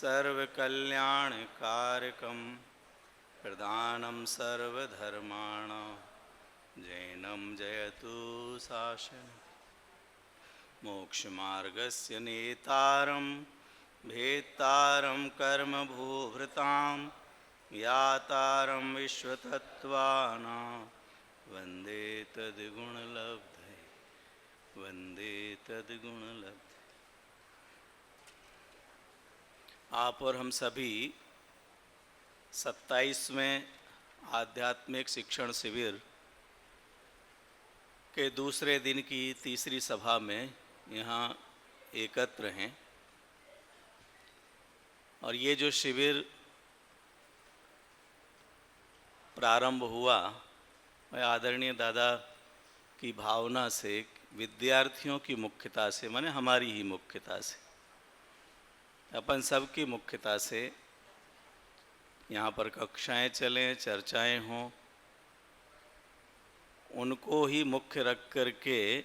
सर्वकल्याणकारकं प्रदानं सर्वधर्माणां जैनं जयतु शासनं मोक्षमार्गस्य नेतारं भेत्तारं कर्मभूभृतां यातारं विश्वतत्त्वानां वन्दे तद्गुणलब्धे वन्दे तद्गुणलब्धे। आप और हम सभी 27वें आध्यात्मिक शिक्षण शिविर के दूसरे दिन की तीसरी सभा में यहाँ एकत्र हैं और ये जो शिविर प्रारंभ हुआ वह आदरणीय दादा की भावना से, विद्यार्थियों की मुख्यता से, माने हमारी ही मुख्यता से, अपन सब की मुख्यता से यहाँ पर कक्षाएं चलें, चर्चाएं हों, उनको ही मुख्य रख करके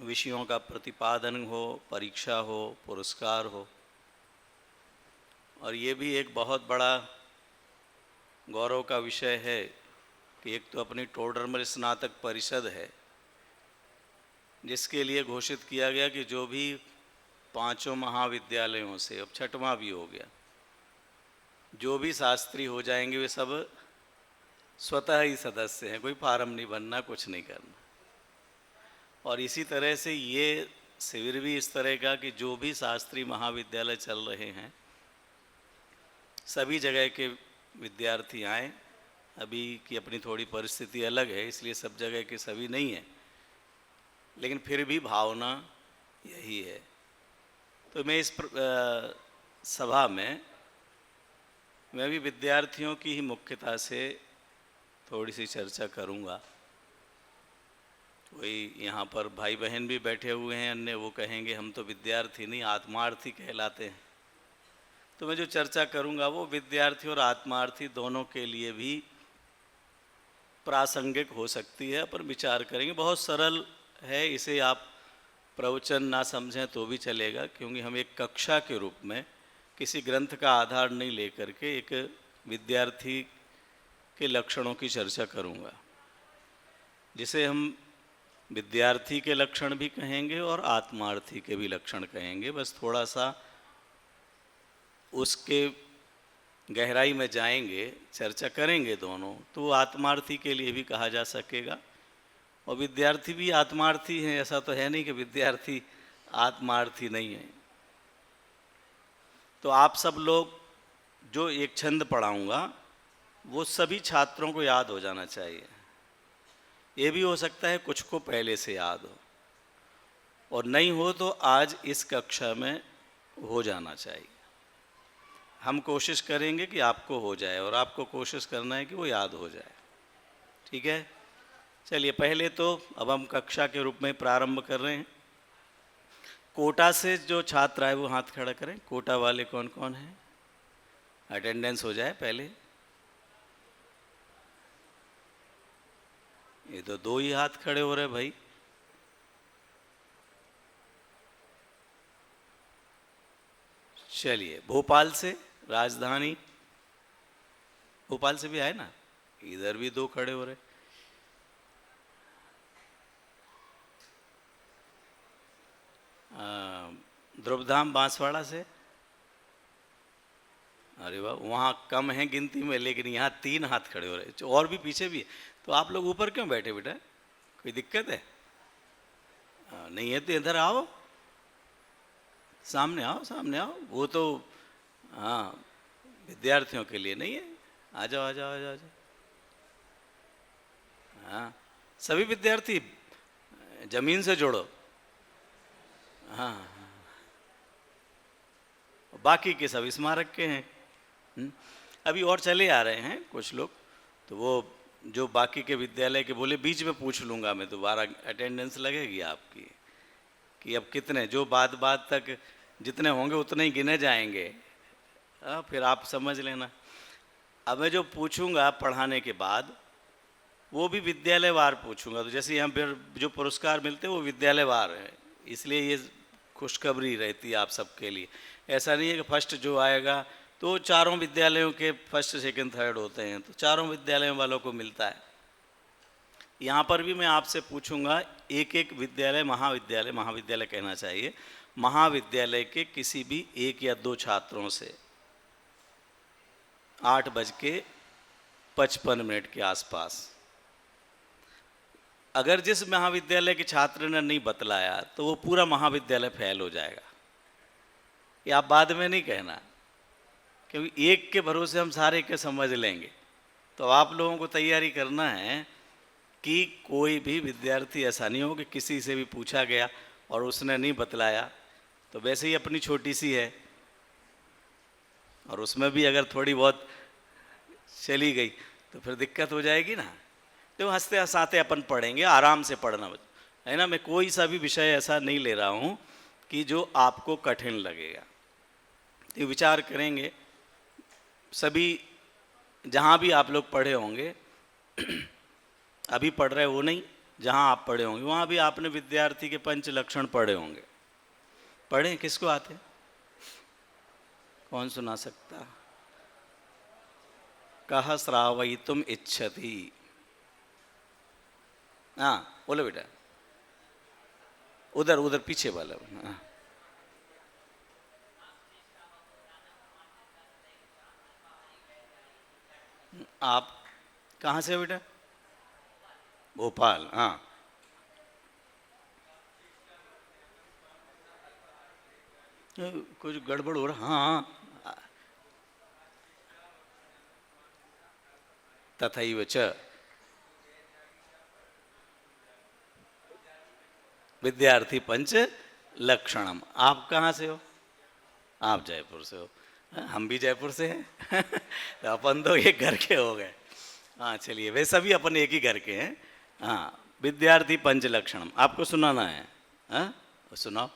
विषयों का प्रतिपादन हो, परीक्षा हो, पुरस्कार हो। और ये भी एक बहुत बड़ा गौरव का विषय है कि एक तो अपनी टोडरमल स्नातक परिषद है जिसके लिए घोषित किया गया कि जो भी 5 महाविद्यालयों से, अब 6वां भी हो गया, जो भी शास्त्री हो जाएंगे वे सब स्वतः ही सदस्य हैं, कोई फार्म नहीं भरना, कुछ नहीं करना। और इसी तरह से ये शिविर भी इस तरह का कि जो भी शास्त्री महाविद्यालय चल रहे हैं सभी जगह के विद्यार्थी आएँ। अभी की अपनी थोड़ी परिस्थिति अलग है इसलिए सब जगह के सभी नहीं हैं, लेकिन फिर भी भावना यही है। तो मैं इस सभा में मैं भी विद्यार्थियों की ही मुख्यता से थोड़ी सी चर्चा करूंगा। वही यहाँ पर भाई बहन भी बैठे हुए हैं, अन्य वो कहेंगे हम तो विद्यार्थी नहीं आत्मार्थी कहलाते हैं। तो मैं जो चर्चा करूंगा वो विद्यार्थी और आत्मार्थी दोनों के लिए भी प्रासंगिक हो सकती है, पर विचार करेंगे। बहुत सरल है, इसे आप प्रवचन ना समझें तो भी चलेगा, क्योंकि हम एक कक्षा के रूप में किसी ग्रंथ का आधार नहीं लेकर के एक विद्यार्थी के लक्षणों की चर्चा करूंगा, जिसे हम विद्यार्थी के लक्षण भी कहेंगे और आत्मार्थी के भी लक्षण कहेंगे। बस थोड़ा सा उसके गहराई में जाएंगे, चर्चा करेंगे दोनों, तो वो आत्मार्थी के लिए भी कहा जा सकेगा और विद्यार्थी भी आत्मार्थी हैं। ऐसा तो है नहीं कि विद्यार्थी आत्मार्थी नहीं है। तो आप सब लोग जो एक छंद पढ़ाऊंगा वो सभी छात्रों को याद हो जाना चाहिए। ये भी हो सकता है कुछ को पहले से याद हो, और नहीं हो तो आज इस कक्षा में हो जाना चाहिए। हम कोशिश करेंगे कि आपको हो जाए और आपको कोशिश करना है कि वो याद हो जाए। ठीक है, चलिए पहले तो अब हम कक्षा के रूप में प्रारंभ कर रहे हैं। कोटा से जो छात्र आए वो हाथ खड़ा करें। कोटा वाले कौन कौन हैं? अटेंडेंस हो जाए पहले। ये तो 2 ही हाथ खड़े हो रहे भाई। चलिए, भोपाल से, राजधानी भोपाल से भी आए ना, इधर भी 2 खड़े हो रहे। ध्रुवधाम बांसवाड़ा से, अरे वाह, वहाँ कम है गिनती में, लेकिन यहाँ 3 हाथ खड़े हो रहे, और भी पीछे भी है। तो आप लोग ऊपर क्यों बैठे बेटा, कोई दिक्कत है? नहीं है तो इधर आओ, सामने आओ, सामने आओ। वो तो हाँ विद्यार्थियों के लिए नहीं है, आ जाओ आ जाओ आ जाओ आ जाओ। हाँ, सभी विद्यार्थी जमीन से जोड़ो। हाँ, बाकी के सब स्मारक के हैं। अभी और चले आ रहे हैं कुछ लोग, तो वो जो बाकी के विद्यालय के बोले बीच में पूछ लूँगा मैं, दोबारा अटेंडेंस लगेगी आपकी कि अब कितने, जो बात तक जितने होंगे उतने ही गिने जाएंगे। फिर आप समझ लेना। अब मैं जो पूछूंगा पढ़ाने के बाद वो भी विद्यालयवार पूछूंगा। तो जैसे यहाँ फिर जो पुरस्कार मिलते हैं वो विद्यालयवार है, इसलिए ये खुशखबरी रहती है आप सबके लिए। ऐसा नहीं है कि फर्स्ट जो आएगा तो चारों विद्यालयों के फर्स्ट सेकंड थर्ड होते हैं, तो चारों विद्यालयों वालों को मिलता है। यहाँ पर भी मैं आपसे पूछूंगा, एक एक विद्यालय, महाविद्यालय कहना चाहिए, महाविद्यालय के किसी भी 1 या 2 छात्रों से 8:55 के आसपास, अगर जिस महाविद्यालय के छात्र ने नहीं बतलाया तो वो पूरा महाविद्यालय फेल हो जाएगा। ये आप बाद में नहीं कहना, क्योंकि एक के भरोसे हम सारे के समझ लेंगे। तो आप लोगों को तैयारी करना है कि कोई भी विद्यार्थी ऐसा नहीं हो कि किसी से भी पूछा गया और उसने नहीं बतलाया, तो वैसे ही अपनी छोटी सी है और उसमें भी अगर थोड़ी बहुत चली गई तो फिर दिक्कत हो जाएगी ना। तो हंसते हंसाते अपन पढ़ेंगे, आराम से पढ़ना है ना। मैं कोई सा भी विषय ऐसा नहीं ले रहा हूँ कि जो आपको कठिन लगेगा। तो विचार करेंगे सभी, जहाँ भी आप लोग पढ़े होंगे, अभी पढ़ रहे हो नहीं, जहाँ आप पढ़े होंगे वहाँ भी आपने विद्यार्थी के 5 लक्षण पढ़े होंगे। पढ़े? किसको आते? कौन सुना सकता? कह श्रावयितुम इच्छति। हाँ बोलो बेटा, उधर उधर पीछे वाला। हाँ। आप कहाँ से हो बेटा? भोपाल। हाँ, कुछ गड़बड़ हो रहा। हाँ, तथैव च विद्यार्थी 5 लक्षणम। आप कहाँ से हो? आप जयपुर से हो। हम भी जयपुर से हैं। तो अपन तो एक घर के हो गए। हाँ चलिए, वे सभी अपन एक ही घर के हैं। हाँ, विद्यार्थी 5 लक्षणम आपको सुनाना है। हाँ सुनाओ।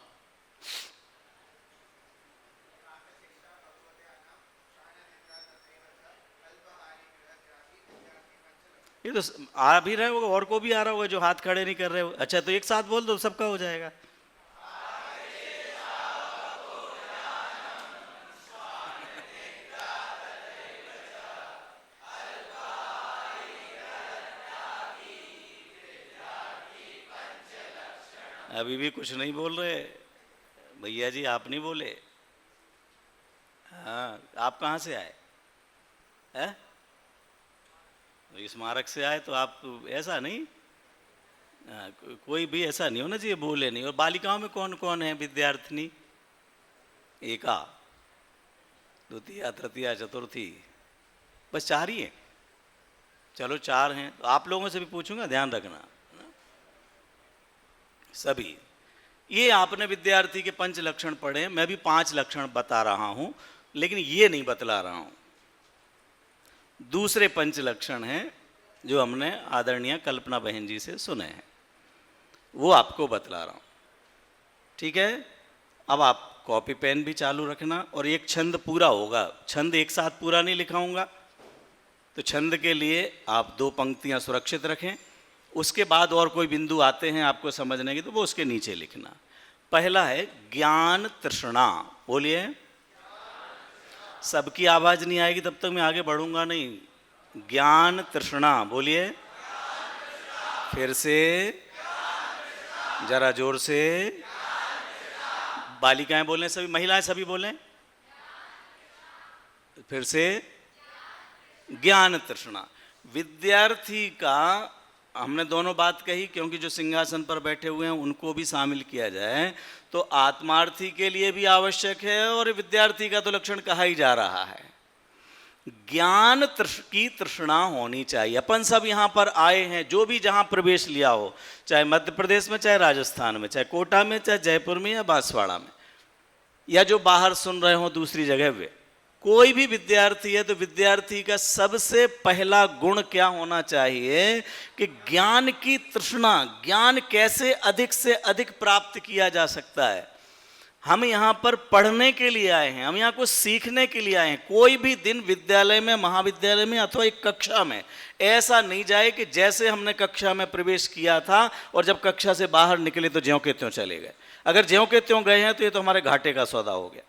ये तो आ भी रहे होगा, और को भी आ रहा होगा जो हाथ खड़े नहीं कर रहे हो। अच्छा तो एक साथ बोल दो, सबका हो जाएगा। अभी भी कुछ नहीं बोल रहे भैया जी, आप नहीं बोले। हाँ, आप कहाँ से आए हैं? स्मारक से आए तो आप ऐसा नहीं, कोई भी ऐसा नहीं होना चाहिए बोले नहीं। और बालिकाओं में कौन कौन है विद्यार्थिनी? एका, द्वितीय, तृतीया, चतुर्थी, बस 4 ही हैं। चलो 4 हैं, तो आप लोगों से भी पूछूंगा, ध्यान रखना सभी। ये आपने विद्यार्थी के 5 लक्षण पढ़े, मैं भी 5 लक्षण बता रहा हूं, लेकिन ये नहीं बतला रहा हूं। दूसरे 5 लक्षण हैं जो हमने आदरणीय कल्पना बहन जी से सुने हैं, वो आपको बतला रहा हूं। ठीक है, अब आप कॉपी पेन भी चालू रखना। और एक छंद पूरा होगा, छंद एक साथ पूरा नहीं लिखाऊंगा, तो छंद के लिए आप 2 पंक्तियां सुरक्षित रखें। उसके बाद और कोई बिंदु आते हैं आपको समझने के, तो वो उसके नीचे लिखना। पहला है ज्ञान तृष्णा। बोलिए। सबकी आवाज नहीं आएगी तब तक मैं आगे बढ़ूंगा नहीं। ज्ञान तृष्णा बोलिए। फिर से जरा जोर से। बालिकाएं बोलें, सभी महिलाएं सभी बोलें। फिर से ज्ञान तृष्णा। विद्यार्थी का हमने दोनों बात कही, क्योंकि जो सिंहासन पर बैठे हुए हैं उनको भी शामिल किया जाए, तो आत्मार्थी के लिए भी आवश्यक है और विद्यार्थी का तो लक्षण कहा ही जा रहा है। ज्ञान की तृष्णा होनी चाहिए। अपन सब यहाँ पर आए हैं, जो भी जहाँ प्रवेश लिया हो, चाहे मध्य प्रदेश में, चाहे राजस्थान में, चाहे कोटा में, चाहे जयपुर में या बांसवाड़ा में, या जो बाहर सुन रहे हो दूसरी जगह पे, कोई भी विद्यार्थी है तो विद्यार्थी का सबसे पहला गुण क्या होना चाहिए कि ज्ञान की तृष्णा। ज्ञान कैसे अधिक से अधिक प्राप्त किया जा सकता है। हम यहाँ पर पढ़ने के लिए आए हैं, हम यहाँ कुछ सीखने के लिए आए हैं। कोई भी दिन विद्यालय में, महाविद्यालय में अथवा एक कक्षा में ऐसा नहीं जाए कि जैसे हमने कक्षा में प्रवेश किया था और जब कक्षा से बाहर निकले तो ज्यों के त्यों चले गए। अगर ज्यों के त्यों गए हैं तो ये तो हमारे घाटे का सौदा हो गया।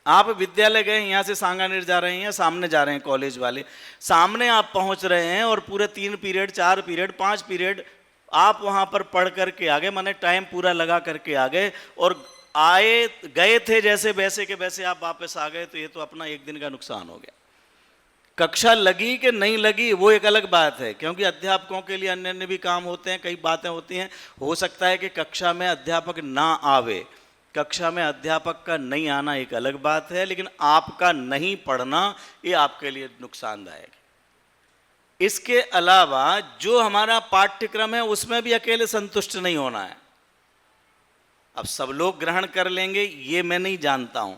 आप विद्यालय गए, यहाँ से सांगानेर जा रहे हैं, सामने जा रहे हैं कॉलेज वाले, सामने आप पहुंच रहे हैं और पूरे 3 पीरियड 4 पीरियड 5 पीरियड आप वहां पर पढ़ करके आ गए, माने टाइम पूरा लगा करके आ गए, और आए गए थे जैसे वैसे के वैसे आप वापस आ गए, तो ये तो अपना एक दिन का नुकसान हो गया। कक्षा लगी कि नहीं लगी वो एक अलग बात है, क्योंकि अध्यापकों के लिए अन्य अन्य भी काम होते हैं, कई बातें होती हैं। हो सकता है कि कक्षा में अध्यापक ना आवे, कक्षा में अध्यापक का नहीं आना एक अलग बात है, लेकिन आपका नहीं पढ़ना ये आपके लिए नुकसानदायक है। इसके अलावा जो हमारा पाठ्यक्रम है उसमें भी अकेले संतुष्ट नहीं होना है। अब सब लोग ग्रहण कर लेंगे ये मैं नहीं जानता हूं,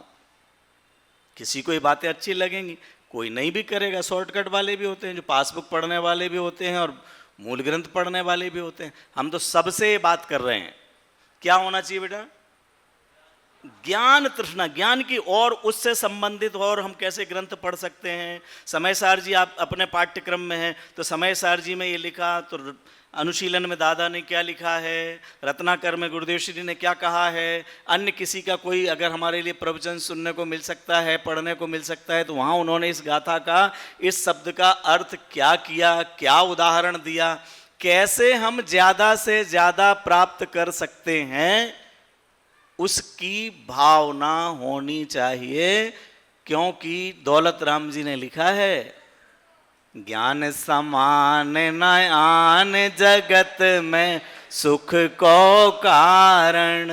किसी को ये बातें अच्छी लगेंगी, कोई नहीं भी करेगा। शॉर्टकट वाले भी होते हैं, जो पासबुक पढ़ने वाले भी होते हैं और मूल ग्रंथ पढ़ने वाले भी होते हैं। हम तो सबसे बात कर रहे हैं, क्या होना चाहिए बेटा? ज्ञान तृष्णा, ज्ञान की, और उससे संबंधित और हम कैसे ग्रंथ पढ़ सकते हैं। समय सार जी आप अपने पाठ्यक्रम में हैं, तो समय सार जी में ये लिखा, तो अनुशीलन में दादा ने क्या लिखा है, रत्नाकर में गुरुदेव श्री ने क्या कहा है, अन्य किसी का कोई अगर हमारे लिए प्रवचन सुनने को मिल सकता है, पढ़ने को मिल सकता है, तो वहाँ उन्होंने इस गाथा का, इस शब्द का अर्थ क्या किया, क्या उदाहरण दिया, कैसे हम ज़्यादा से ज़्यादा प्राप्त कर सकते हैं, उसकी भावना होनी चाहिए। क्योंकि दौलत राम जी ने लिखा है, ज्ञान समान न आन जगत में सुख को कारण,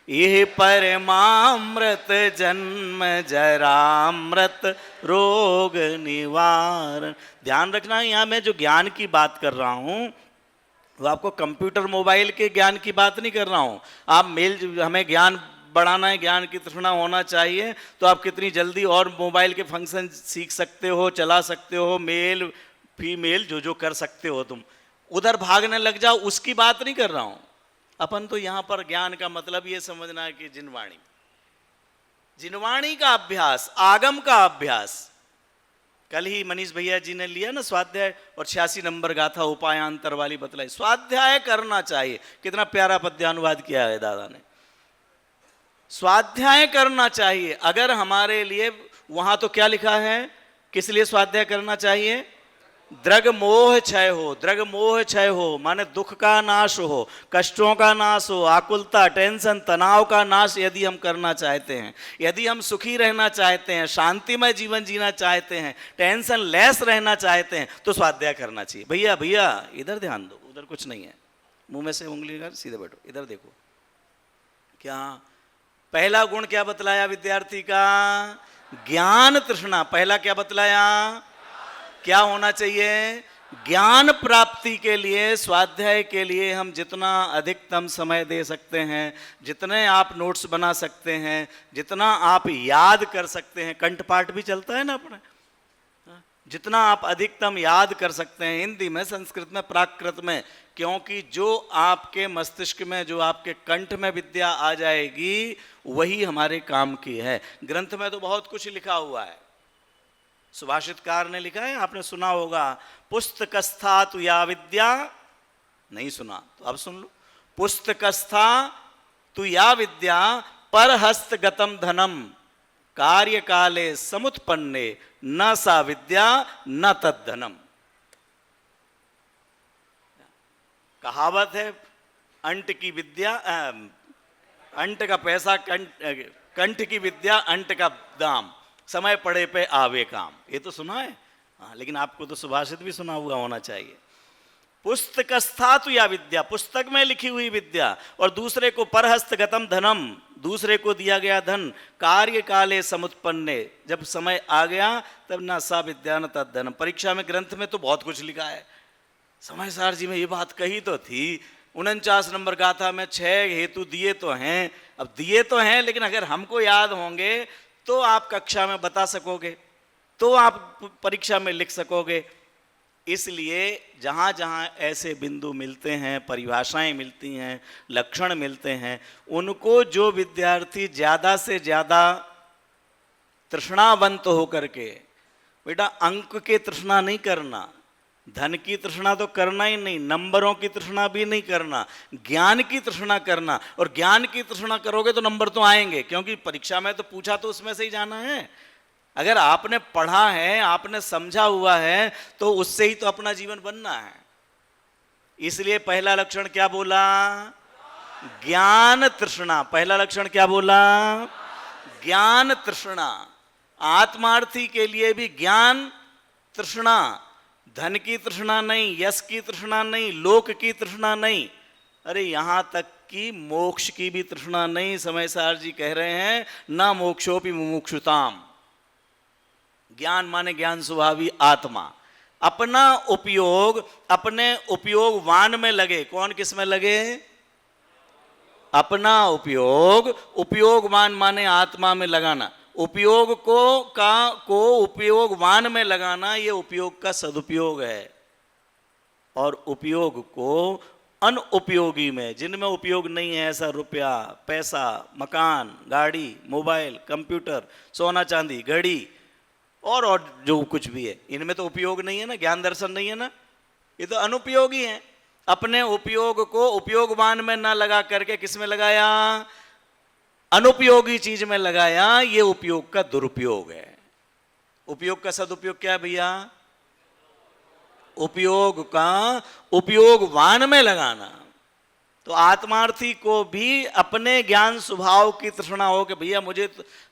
यह परमामृत जन्म जरामृत रोग निवारण। ध्यान रखना, यहाँ मैं जो ज्ञान की बात कर रहा हूँ वो आपको कंप्यूटर मोबाइल के ज्ञान की बात नहीं कर रहा हूँ। आप हमें ज्ञान बढ़ाना है, ज्ञान की तृष्णा होना चाहिए, तो आप कितनी जल्दी और मोबाइल के फंक्शन सीख सकते हो, चला सकते हो, मेल फीमेल जो जो कर सकते हो तुम, उधर भागने लग जाओ, उसकी बात नहीं कर रहा हूँ। अपन तो यहाँ पर ज्ञान का मतलब ये समझना है कि जिनवाणी, जिनवाणी का अभ्यास, आगम का अभ्यास। कल ही मनीष भैया जी ने लिया ना स्वाध्याय, और 86 नंबर गाथा उपायांतर वाली बतलाई। स्वाध्याय करना चाहिए, कितना प्यारा पद्यानुवाद किया है दादा ने। स्वाध्याय करना चाहिए। अगर हमारे लिए वहां तो क्या लिखा है, किस लिए स्वाध्याय करना चाहिए? द्रग मोह क्षय हो, द्रग मोह क्षय हो माने दुख का नाश हो, कष्टों का नाश हो, आकुलता, टेंशन, तनाव का नाश यदि हम करना चाहते हैं, यदि हम सुखी रहना चाहते हैं, शांतिमय जीवन जीना चाहते हैं, टेंशन लेस रहना चाहते हैं, तो स्वाध्याय करना चाहिए। भैया भैया इधर ध्यान दो, उधर कुछ नहीं है, मुंह में से उंगली कर सीधे बैठो, इधर देखो। क्या पहला गुण क्या बतलाया विद्यार्थी का? ज्ञान तृष्णा। पहला क्या बतलाया? क्या होना चाहिए? ज्ञान प्राप्ति के लिए, स्वाध्याय के लिए हम जितना अधिकतम समय दे सकते हैं, जितने आप नोट्स बना सकते हैं, जितना आप याद कर सकते हैं, कंठपाठ भी चलता है ना अपने, जितना आप अधिकतम याद कर सकते हैं, हिंदी में, संस्कृत में, प्राकृत में, क्योंकि जो आपके मस्तिष्क में, जो आपके कंठ में विद्या आ जाएगी वही हमारे काम की है। ग्रंथ में तो बहुत कुछ लिखा हुआ है। सुभाषितकार ने लिखा है, आपने सुना होगा, पुस्तकस्था तु या विद्या, नहीं सुना तो अब सुन लो। पुस्तकस्था तु या विद्या परहस्तगतम धनम कार्य काले समुत्पन्ने न सा विद्या न तद्धनम। कहावत है, अंट की विद्या, अंट का पैसा, कंठ की विद्या अंट का दाम, समय पड़े पे आवे काम। ये तो सुना है, हाँ, लेकिन आपको तो सुभाषित भी सुना हुआ होना चाहिए। पुस्तकस्था तु या विद्या, पुस्तक में लिखी हुई विद्या, और दूसरे को परहस्तगतम धनम, दूसरे को दिया गया धन, कार्य काले समुत्पन्ने, जब समय आ गया तब ना सा विद्या न तद्धनम। परीक्षा में ग्रंथ में तो बहुत कुछ लिखा है, समय सार जी में ये बात कही तो थी, 49 नंबर गाथा में 6 हेतु दिए तो हैं। अब दिए तो हैं, लेकिन अगर हमको याद होंगे तो आप कक्षा में बता सकोगे, तो आप परीक्षा में लिख सकोगे। इसलिए जहाँ जहाँ ऐसे बिंदु मिलते हैं, परिभाषाएं मिलती हैं, लक्षण मिलते हैं, उनको जो विद्यार्थी ज़्यादा से ज़्यादा तृष्णावंत होकर के, बेटा अंक के तृष्णा नहीं करना, धन की तृष्णा तो करना ही नहीं, नंबरों की तृष्णा भी नहीं करना, ज्ञान की तृष्णा करना। और ज्ञान की तृष्णा करोगे तो नंबर तो आएंगे, क्योंकि परीक्षा में तो पूछा तो उसमें से ही जाना है। अगर आपने पढ़ा है, आपने समझा हुआ है, तो उससे ही तो अपना जीवन बनना है। इसलिए पहला लक्षण क्या बोला? ज्ञान तृष्णा। पहला लक्षण क्या बोला? ज्ञान तृष्णा। आत्मार्थी के लिए भी ज्ञान तृष्णा, धन की तृष्णा नहीं, यश की तृष्णा नहीं, लोक की तृष्णा नहीं, अरे यहां तक कि मोक्ष की भी तृष्णा नहीं। समय सार जी कह रहे हैं ना मोक्षोपि मुमुक्षुताम। ज्ञान माने ज्ञान स्वभावी आत्मा। अपना उपयोग अपने उपयोगवान में लगे। कौन किस में लगे? अपना उपयोग उपयोगवान माने आत्मा में लगाना। उपयोग को उपयोगवान में लगाना, ये उपयोग का सदुपयोग है। और उपयोग को अनुपयोगी में, जिनमें उपयोग नहीं है, ऐसा रुपया, पैसा, मकान, गाड़ी, मोबाइल, कंप्यूटर, सोना चांदी, घड़ी और जो कुछ भी है, इनमें तो उपयोग नहीं है ना, ज्ञान दर्शन नहीं है ना, ये तो अनुपयोगी है। अपने उपयोग को उपयोगवान में ना लगा करके किस में लगाया? अनुपयोगी चीज में लगाया। ये उपयोग का दुरुपयोग है। उपयोग का सदुपयोग क्या है भैया? उपयोग का उपयोगवान में लगाना। तो आत्मार्थी को भी अपने ज्ञान स्वभाव की तृष्णा हो कि भैया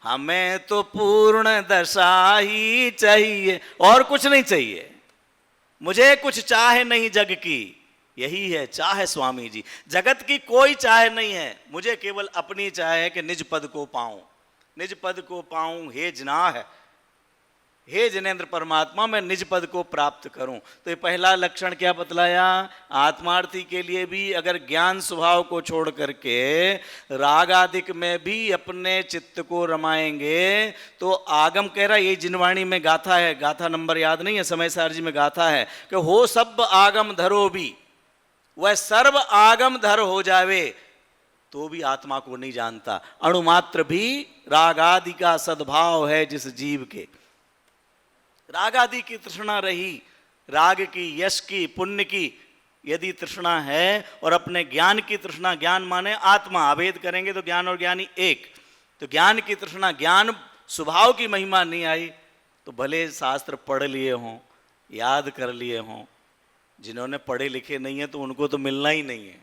हमें तो पूर्ण दशा ही चाहिए, और कुछ नहीं चाहिए, मुझे कुछ चाह नहीं जग की। यही है चाह स्वामी जी। जगत की कोई चाह नहीं है, मुझे केवल अपनी चाह है कि निज पद को पाऊं, निज पद को पाऊं। हे जनाह, हे जिनेन्द्र परमात्मा, मैं निज पद को प्राप्त करूं। तो ये पहला लक्षण क्या बतलाया? आत्मार्थी के लिए भी अगर ज्ञान स्वभाव को छोड़ करके राग आदिक में भी अपने चित्त को रमाएंगे तो आगम कह रहा है, ये जिनवाणी में गाथा है, गाथा नंबर याद नहीं है, समय सार जी में गाथा है कि हो सब आगम धरो भी, वह सर्व आगम धर हो जावे तो भी आत्मा को नहीं जानता। अणुमात्र भी राग आदि का सद्भाव है जिस जीव के। राग आदि की तृष्णा रही, राग की, यश की, पुण्य की यदि तृष्णा है, और अपने ज्ञान की तृष्णा, ज्ञान माने आत्मा, अभेद करेंगे तो ज्ञान और ज्ञानी एक, तो ज्ञान की तृष्णा, ज्ञान स्वभाव की महिमा नहीं आई तो भले शास्त्र पढ़ लिए हों, याद कर लिए हों, जिन्होंने पढ़े लिखे नहीं है तो उनको तो मिलना ही नहीं है,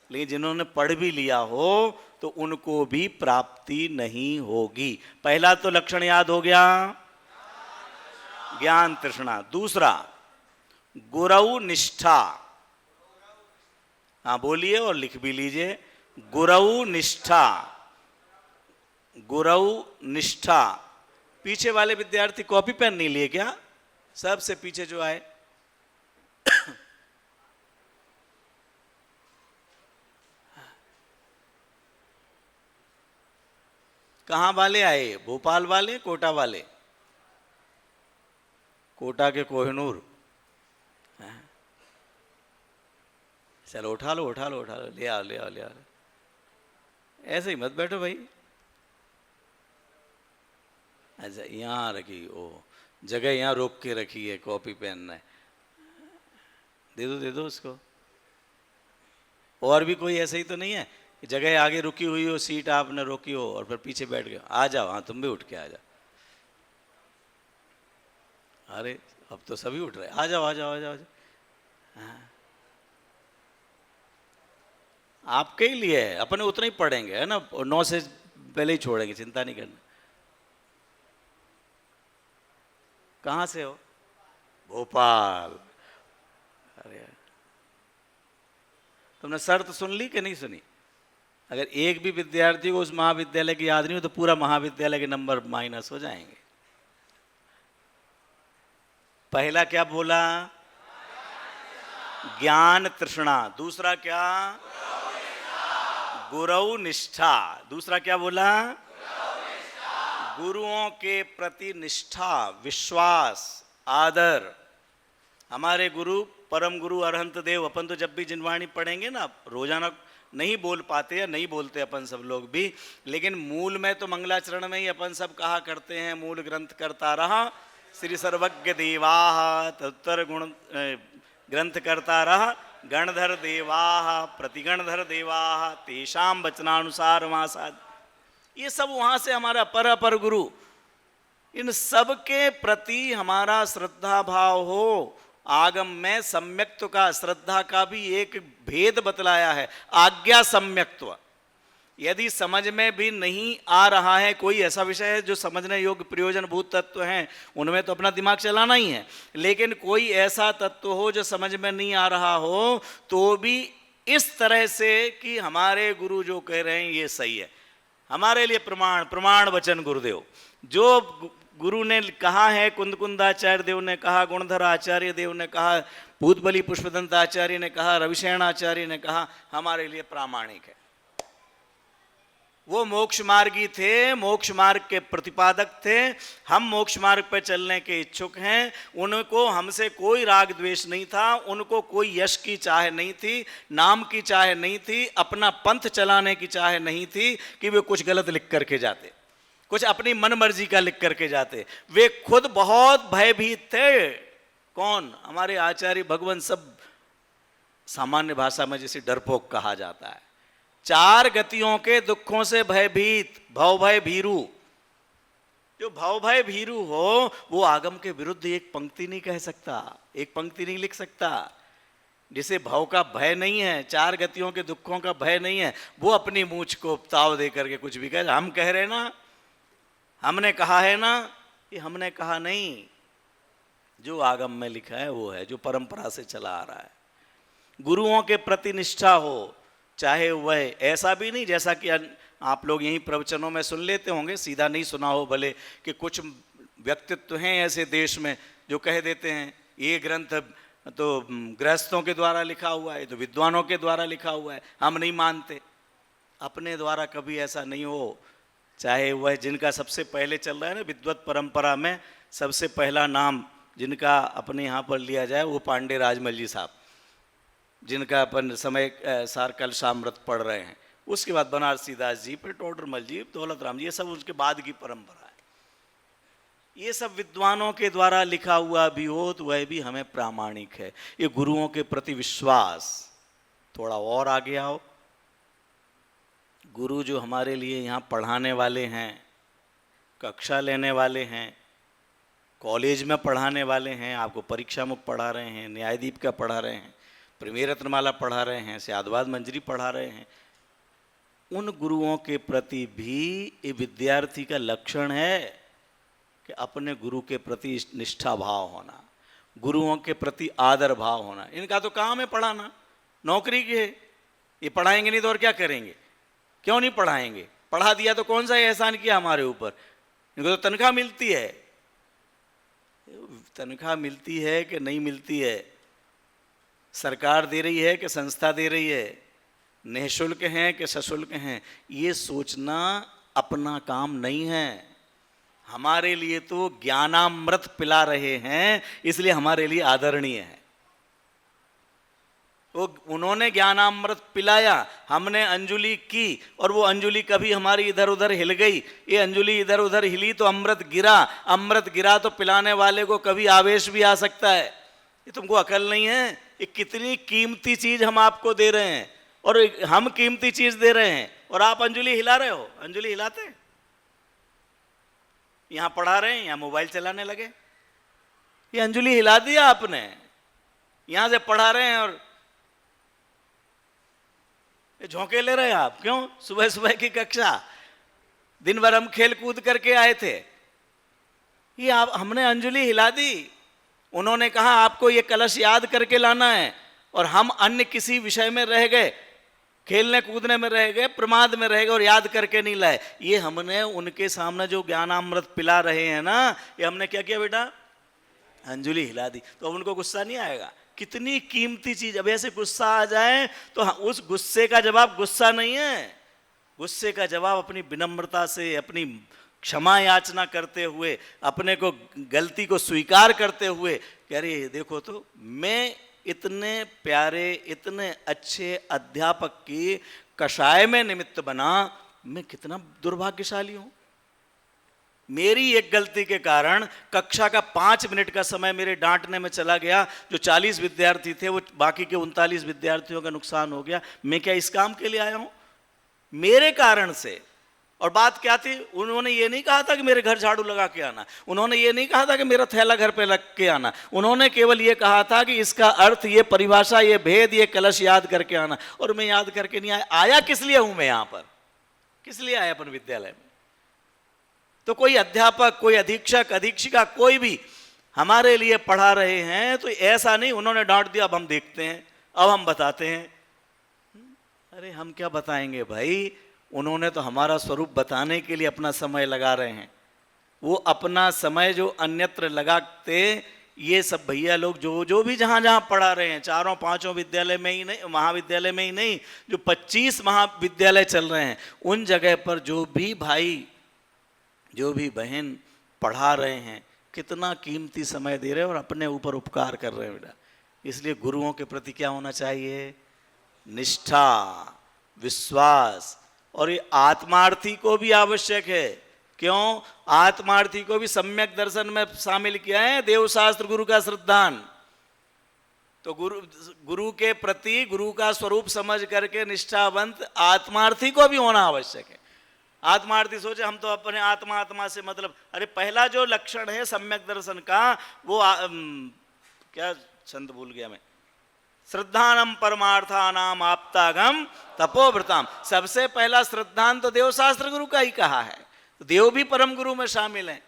लेकिन जिन्होंने पढ़ भी लिया हो तो उनको भी प्राप्ति नहीं होगी। पहला तो लक्षण याद हो गया, ज्ञान तृष्णा। दूसरा गुरु निष्ठा। हाँ बोलिए और लिख भी लीजिए, गुरु निष्ठा। गुरु निष्ठा। पीछे वाले विद्यार्थी कॉपी पेन नहीं लिए क्या? सबसे पीछे जो आए कहाँ वाले आए? भोपाल वाले, कोटा वाले? कोटा के कोहिनूर। चलो उठा लो उठा लो उठा लो, ले आओ ले आओ ले आओ। ऐसे ही मत बैठो भाई। अच्छा यहाँ रखी, ओ जगह यहाँ रोक के रखी है, कॉपी पेन है, दे दो उसको। और भी कोई ऐसे ही तो नहीं है कि जगह आगे रुकी हुई हो, सीट आपने रोकी हो और फिर पीछे बैठ गए? आ जाओ, हाँ तुम भी उठ के आ जाओ। अरे अब तो सभी उठ रहे, आ जाओ आ जाओ आ जाओ, आ जाओ। हाँ। आपके ही लिए है, अपने उतना ही पढ़ेंगे है ना, 9 से पहले ही छोड़ेंगे, चिंता नहीं करना। कहाँ से हो? भोपाल। अरे तुमने शर्त सुन ली कि नहीं सुनी? अगर एक भी विद्यार्थी को उस महाविद्यालय की याद नहीं हो तो पूरा महाविद्यालय के नंबर माइनस हो जाएंगे। पहला क्या बोला? ज्ञान तृष्णा। दूसरा क्या? गुरु निष्ठा। दूसरा क्या बोला? गुरुओं के प्रति निष्ठा, विश्वास, आदर। हमारे गुरु परम गुरु अरहंत देव, अपन तो जब भी जिनवाणी पढ़ेंगे ना, रोजाना नहीं बोल पाते या नहीं बोलते अपन सब लोग भी, लेकिन मूल में तो मंगलाचरण में ही अपन सब कहा करते हैं, मूल ग्रंथ करता रहा श्री सर्वज्ञ देवा तत्तर गुण ग्रंथकर्ता रहा गणधर देवाः प्रतिगणधर देवाः तेषां वचनानुसार मासाद। ये सब वहाँ से हमारा पर गुरु, इन सब के प्रति हमारा श्रद्धा भाव हो। आगम में सम्यक्त्व का, श्रद्धा का भी एक भेद बतलाया है, आज्ञा सम्यक्त्व। यदि समझ में भी नहीं आ रहा है, कोई ऐसा विषय है जो समझने योग्य प्रयोजनभूत तत्व हैं, उनमें तो अपना दिमाग चलाना ही है, लेकिन कोई ऐसा तत्व हो जो समझ में नहीं आ रहा हो, तो भी इस तरह से कि हमारे गुरु जो कह रहे हैं ये सही है, हमारे लिए प्रमाण वचन गुरुदेव। जो गुरु ने कहा है, कुंदकुंदाचार्य देव ने कहा, गुणधर आचार्य देव ने कहा, भूतबली पुष्पदंत आचार्य ने कहा, रविशरण आचार्य ने कहा, हमारे लिए प्रामाणिक है। वो मोक्ष मार्गी थे, मोक्ष मार्ग के प्रतिपादक थे, हम मोक्ष मार्ग पर चलने के इच्छुक हैं। उनको हमसे कोई राग द्वेष नहीं था, उनको कोई यश की चाह नहीं थी, नाम की चाह नहीं थी, अपना पंथ चलाने की चाह नहीं थी कि वे कुछ गलत लिख करके जाते, कुछ अपनी मन मर्जी का लिख करके जाते। वे खुद बहुत भयभीत थे। कौन? हमारे आचार्य भगवान सब सामान्य भाषा में जिसे डरपोक कहा जाता है। 4 गतियों के दुखों से भयभीत, भव भय भीरु। जो भव भय भीरु हो वो आगम के विरुद्ध एक पंक्ति नहीं कह सकता, एक पंक्ति नहीं लिख सकता। जिसे भव का भय नहीं है, 4 गतियों के दुखों का भय नहीं है, वो अपनी मूंछ को ताव दे करके कुछ भी कहे। हम कह रहे ना, हमने कहा है ना, ये हमने कहा नहीं, जो आगम में लिखा है वो है, जो परंपरा से चला आ रहा है। गुरुओं के प्रति निष्ठा हो, चाहे वह ऐसा भी नहीं जैसा कि आप लोग यहीं प्रवचनों में सुन लेते होंगे, सीधा नहीं सुना हो भले, कि कुछ व्यक्तित्व हैं ऐसे देश में जो कह देते हैं ये ग्रंथ तो गृहस्थों के द्वारा लिखा हुआ है, तो विद्वानों के द्वारा लिखा हुआ है, हम नहीं मानते। अपने द्वारा कभी ऐसा नहीं हो। चाहे वह जिनका सबसे पहले चल रहा है ना विद्वत परंपरा में, सबसे पहला नाम जिनका अपने यहाँ पर लिया जाए वो पांडे राजमल जी साहब, जिनका अपन समय सार कल शामृत पढ़ रहे हैं। उसके बाद बनारसी दास जी, फिर टोडरमल जी, दौलत राम जी, ये सब उसके बाद की परंपरा है। ये सब विद्वानों के द्वारा लिखा हुआ भी हो तो वह भी हमें प्रामाणिक है। ये गुरुओं के प्रति विश्वास। थोड़ा और आगे आओ। गुरु जो हमारे लिए यहाँ पढ़ाने वाले हैं, कक्षा लेने वाले हैं, कॉलेज में पढ़ाने वाले हैं, आपको परीक्षा मुख पढ़ा रहे हैं, न्यायदीप का पढ़ा रहे हैं, प्रेमी रत्नमाला पढ़ा रहे हैं, स्यादवाद मंजरी पढ़ा रहे हैं, उन गुरुओं के प्रति भी ये विद्यार्थी का लक्षण है कि अपने गुरु के प्रति निष्ठा भाव होना, गुरुओं के प्रति आदर भाव होना। इनका तो काम है पढ़ाना, नौकरी की है, ये पढ़ाएंगे नहीं तो और क्या करेंगे? क्यों नहीं पढ़ाएंगे? पढ़ा दिया तो कौन सा एहसान किया हमारे ऊपर? इनको तो तनख्वाह मिलती है। तनख्वाह मिलती है कि नहीं मिलती है, सरकार दे रही है कि संस्था दे रही है, निःशुल्क हैं कि सशुल्क हैं, ये सोचना अपना काम नहीं है। हमारे लिए तो ज्ञानामृत पिला रहे हैं, इसलिए हमारे लिए आदरणीय है। वो उन्होंने ज्ञानामृत पिलाया, हमने अंजुलि की, और वो अंजुलि कभी हमारी इधर उधर हिल गई, ये अंजुलि इधर उधर हिली तो अमृत गिरा, अमृत गिरा तो पिलाने वाले को कभी आवेश भी आ सकता है। ये तुमको अकल नहीं है? ये कितनी कीमती चीज हम आपको दे रहे हैं, और हम कीमती चीज दे रहे हैं और आप अंजुलि हिला रहे हो। अंजुलि हिलाते हैं, यहां पढ़ा रहे हैं, यहां मोबाइल चलाने लगे, ये अंजुलि हिला दिया आपने। यहां से पढ़ा रहे हैं और झोंके ले रहे हैं आप। क्यों? सुबह सुबह की कक्षा, दिन भर हम खेल कूद करके आए थे, ये आप हमने अंजुलि हिला दी। उन्होंने कहा आपको ये कलश याद करके लाना है, और हम अन्य किसी विषय में रह गए, खेलने कूदने में रह गए, प्रमाद में रह गए और याद करके नहीं लाए। ये हमने उनके सामने जो ज्ञानामृत पिला रहे हैं ना, ये हमने क्या किया बेटा? अंजुलि हिला दी। तो अब उनको गुस्सा नहीं आएगा? कितनी कीमती चीज। अब ऐसे गुस्सा आ जाए तो उस गुस्से का जवाब गुस्सा नहीं है, गुस्से का जवाब अपनी विनम्रता से, अपनी क्षमा याचना करते हुए, अपने को गलती को स्वीकार करते हुए कि अरे देखो तो मैं इतने प्यारे, इतने अच्छे अध्यापक की कषाय में निमित्त बना, मैं कितना दुर्भाग्यशाली हूं। मेरी एक गलती के कारण कक्षा का 5 मिनट का समय मेरे डांटने में चला गया, जो 40 विद्यार्थी थे वो बाकी के 39 विद्यार्थियों का नुकसान हो गया। मैं क्या इस काम के लिए आया हूं? मेरे कारण से। और बात क्या थी, उन्होंने ये नहीं कहा था कि मेरे घर झाड़ू लगा के आना, उन्होंने ये नहीं कहा था कि मेरा थैला घर पे रख के आना, उन्होंने केवल ये कहा था कि इसका अर्थ, ये परिभाषा, ये भेद, ये कलश याद करके आना। और मैं याद करके नहीं आया। आया किस लिए हूं मैं यहां पर? किस लिए आया अपन विद्यालय में? तो कोई अध्यापक, कोई अधीक्षक, अधीक्षिका, कोई भी हमारे लिए पढ़ा रहे हैं तो ऐसा नहीं उन्होंने डांट दिया अब हम देखते हैं, अब हम बताते हैं। अरे हम क्या बताएंगे भाई, उन्होंने तो हमारा स्वरूप बताने के लिए अपना समय लगा रहे हैं। वो अपना समय जो अन्यत्र लगाते, ये सब भैया लोग जो भी जहाँ जहाँ पढ़ा रहे हैं, 4-5 विद्यालय में ही नहीं, महाविद्यालय में ही नहीं, जो 25 महाविद्यालय चल रहे हैं, उन जगह पर जो भी भाई, जो भी बहन पढ़ा रहे हैं, कितना कीमती समय दे रहे हैं और अपने ऊपर उपकार कर रहे हैं बेटा। इसलिए गुरुओं के प्रति क्या होना चाहिए? निष्ठा, विश्वास। और ये आत्मार्थी को भी आवश्यक है। क्यों? आत्मार्थी को भी सम्यक दर्शन में शामिल किया है, देवशास्त्र गुरु का श्रद्धान। तो गुरु के प्रति, गुरु का स्वरूप समझ करके निष्ठावंत आत्मार्थी को भी होना आवश्यक है। आत्मार्थी सोचे हम तो अपने आत्मा से मतलब, अरे पहला जो लक्षण है सम्यक दर्शन का, वो क्या छंद भूल गया मैं, श्रद्धानम परमार्थानाम आप्तागम तपोव्रताम। सबसे पहला श्रद्धान तो देवशास्त्र गुरु का ही कहा है। तो देव भी परम गुरु में शामिल हैं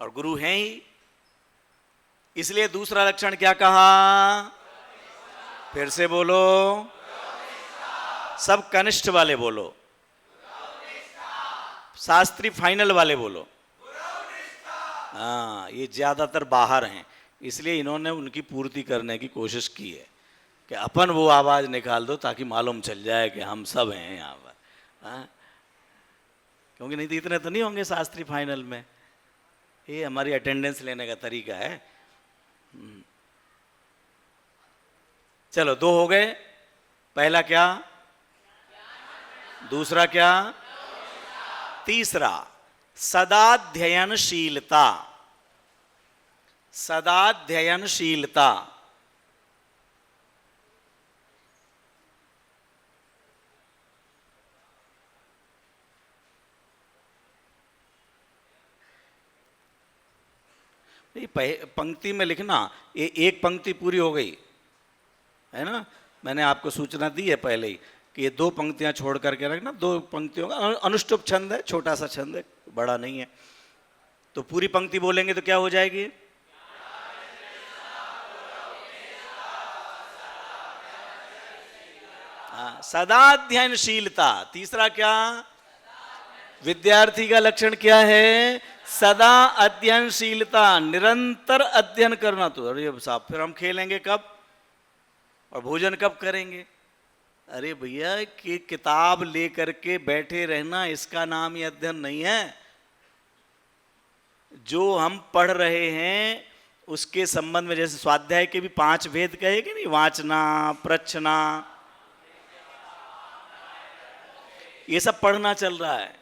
और गुरु हैं ही। इसलिए दूसरा लक्षण क्या कहा? फिर से बोलो, सब कनिष्ठ वाले बोलो, शास्त्री फाइनल वाले बोलो। हाँ, ये ज्यादातर बाहर हैं, इसलिए इन्होंने उनकी पूर्ति करने की कोशिश की है कि अपन वो आवाज निकाल दो ताकि मालूम चल जाए कि हम सब हैं यहाँ पर। हाँ, क्योंकि नहीं तो इतने तो नहीं होंगे शास्त्री फाइनल में। ये हमारी अटेंडेंस लेने का तरीका है। चलो, 2 हो गए। पहला क्या? दूसरा क्या? तीसरा सदाध्ययनशीलता। सदाध्ययनशीलता। पंक्ति में लिखना, ये एक पंक्ति पूरी हो गई है ना। मैंने आपको सूचना दी है पहले ही कि ये 2 पंक्तियां छोड़ करके रखना। 2 पंक्तियों का अनुष्टुप छंद है, छोटा सा छंद है, बड़ा नहीं है। तो पूरी पंक्ति बोलेंगे तो क्या हो जाएगी? सदाध्ययनशीलता। तीसरा क्या? विद्यार्थी का लक्षण क्या है? सदा अध्ययनशीलता, निरंतर अध्ययन करना। तो अरे साहब फिर हम खेलेंगे कब और भोजन कब करेंगे? अरे भैया, कि किताब लेकर के बैठे रहना, इसका नाम ही अध्ययन नहीं है। जो हम पढ़ रहे हैं उसके संबंध में, जैसे स्वाध्याय के भी 5 भेद कहे कि नहीं, वाचना, प्रच्छना, ये सब पढ़ना चल रहा है।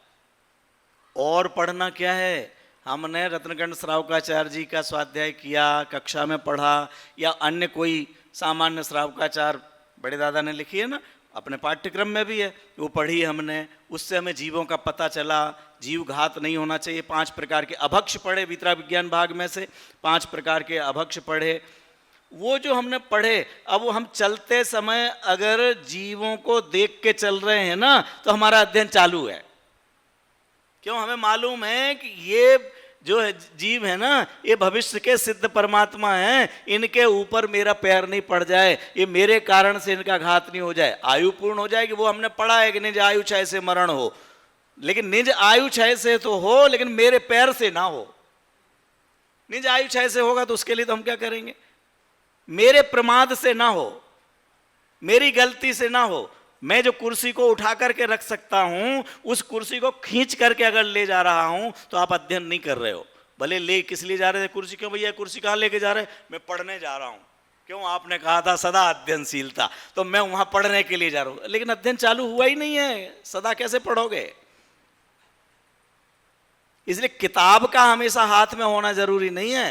और पढ़ना क्या है? हमने रत्नगंड श्रावकाचार्य जी का स्वाध्याय किया, कक्षा में पढ़ा, या अन्य कोई सामान्य श्रावकाचार्य बड़े दादा ने लिखी है ना, अपने पाठ्यक्रम में भी है, वो पढ़ी हमने। उससे हमें जीवों का पता चला, जीव घात नहीं होना चाहिए। 5 प्रकार के अभक्ष पढ़े, वितरा विज्ञान भाग में से 5 प्रकार के अभक्ष पढ़े। वो जो हमने पढ़े, अब वो हम चलते समय अगर जीवों को देख के चल रहे हैं ना, तो हमारा अध्ययन चालू है। क्यों? हमें मालूम है कि ये जो जीव है ना, ये भविष्य के सिद्ध परमात्मा हैं, इनके ऊपर मेरा पैर नहीं पड़ जाए, ये मेरे कारण से इनका घात नहीं हो जाए। आयु पूर्ण हो जाएगी, वो हमने पढ़ा है कि निज आयु क्षय से मरण हो, लेकिन निज आयु क्षय से तो हो, लेकिन मेरे पैर से ना हो। निज आयु क्षय से होगा तो उसके लिए तो हम क्या करेंगे? मेरे प्रमाद से ना हो, मेरी गलती से ना हो। मैं जो कुर्सी को उठा करके रख सकता हूं, उस कुर्सी को खींच करके अगर ले जा रहा हूं तो आप अध्ययन नहीं कर रहे हो। भले ले किस लिए जा रहे थे कुर्सी? क्यों भैया कुर्सी कहाँ लेके जा रहे? मैं पढ़ने जा रहा हूं। क्यों? आपने कहा था सदा अध्ययनशीलता, तो मैं वहां पढ़ने के लिए जा रहा हूं, लेकिन अध्ययन चालू हुआ ही नहीं है। सदा कैसे पढ़ोगे? इसलिए किताब का हमेशा हाथ में होना जरूरी नहीं है।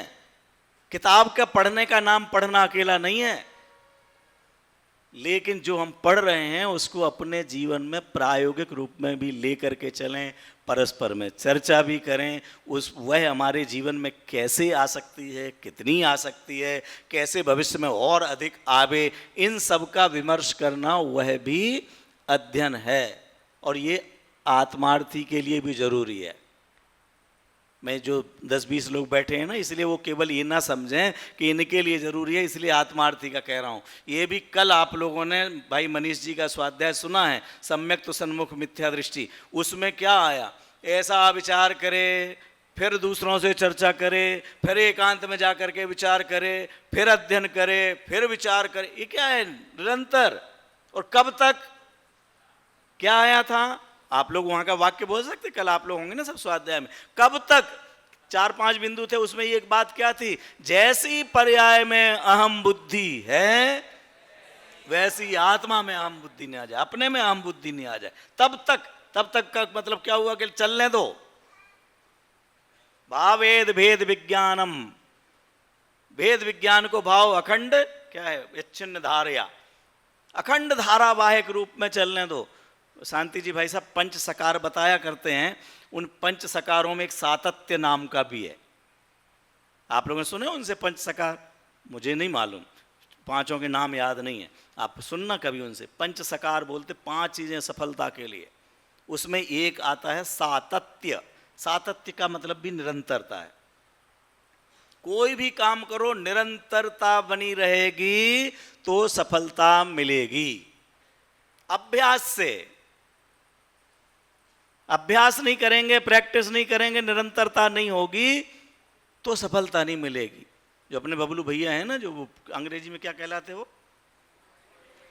किताब का पढ़ने का नाम पढ़ना अकेला नहीं है, लेकिन जो हम पढ़ रहे हैं उसको अपने जीवन में प्रायोगिक रूप में भी लेकर के चलें, परस्पर में चर्चा भी करें। वह हमारे जीवन में कैसे आ सकती है, कितनी आ सकती है, कैसे भविष्य में और अधिक आवे, इन सब का विमर्श करना वह भी अध्ययन है। और ये आत्मार्थी के लिए भी जरूरी है। मैं जो 10-20 लोग बैठे हैं ना, इसलिए वो केवल ये ना समझें कि इनके लिए जरूरी है, इसलिए आत्मार्थी का कह रहा हूँ। ये भी कल आप लोगों ने भाई मनीष जी का स्वाध्याय सुना है, सम्यक तो सन्मुख मिथ्या दृष्टि। उसमें क्या आया, ऐसा विचार करे, फिर दूसरों से चर्चा करे, फिर एकांत में जा करके विचार करे, फिर अध्ययन करे, फिर विचार करे। ये क्या है, निरंतर। और कब तक, क्या आया था, आप लोग वहां का वाक्य बोल सकते, कल आप लोग होंगे ना सब स्वाध्याय में। कब तक, 4-5 बिंदु थे, उसमें एक बात क्या थी, जैसी पर्याय में अहम बुद्धि है वैसी आत्मा में अहम बुद्धि नहीं आ जाए, अपने में अहम बुद्धि नहीं आ जाए, तब तक का मतलब क्या हुआ कि चलने दो। भावेद भेद विज्ञानम, भेद विज्ञान को भाव अखंड क्या है, विच्छिन्न धारया, अखंड धारावाहिक रूप में चलने दो। शांति जी भाई साहब पंच सकार बताया करते हैं, उन पंच सकारों में एक सातत्य नाम का भी है। आप लोगों ने सुने उनसे पंच सकार? मुझे नहीं मालूम, पांचों के नाम याद नहीं है, आप सुनना कभी उनसे। पंच सकार बोलते 5 चीजें सफलता के लिए, उसमें एक आता है सातत्य। सातत्य का मतलब भी निरंतरता है। कोई भी काम करो निरंतरता बनी रहेगी तो सफलता मिलेगी। अभ्यास से, अभ्यास नहीं करेंगे, प्रैक्टिस नहीं करेंगे, निरंतरता नहीं होगी तो सफलता नहीं मिलेगी। जो अपने बबलू भैया हैं ना, जो वो अंग्रेजी में क्या कहलाते हो,